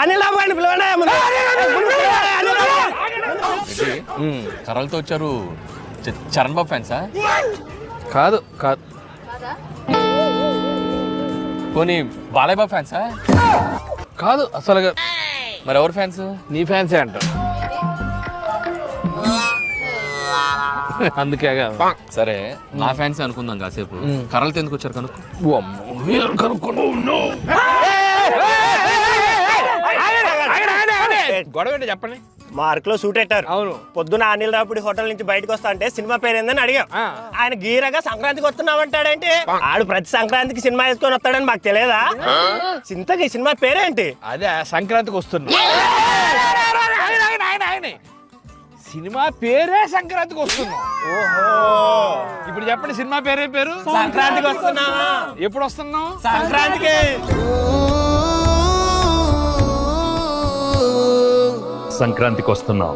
అనిల్ బాబు గారిని పిలవండి. కర్రలతో వచ్చారు. చరణ్ బాబు ఫ్యాన్సా? కాదు కాదు. పోనీ బాలయ్య బాబు ఫ్యాన్సా? కాదు అసలుగా. మరి ఎవరు ఫ్యాన్స్? నీ ఫ్యాన్సే అంట. అందుకే సరే నా ఫ్యాన్స్ అనుకుందాం కాసేపు. కర్రలతో ఎందుకు వచ్చారు కనుక్కో. గొడవ ఏంటో చెప్పండి. మార్క్ లో సూట్ పెట్టారు. అవును. పొద్దున అనిల్ రాపుడి హోటల్ నుంచి బయటకు వస్తా అంటే సినిమా పేరు ఏందని అడిగాం. ఆయన గీరగా సంక్రాంతికి వస్తున్నామంటాడేంటి? ఆడు ప్రతి సంక్రాంతికి సినిమా వేసుకొని వస్తాడని మాకు తెలియదా? చింతకి సినిమా పేరేంటి? అదే సంక్రాంతికి వస్తున్నా. సినిమా పేరే సంక్రాంతికి వస్తున్నాం. ఓహో, ఇప్పుడు చెప్పండి సినిమా పేరే పేరు? సంక్రాంతికి వస్తున్నావా? ఎప్పుడు వస్తున్నాం? సంక్రాంతికి. సంక్రాంతికి వస్తున్నాం.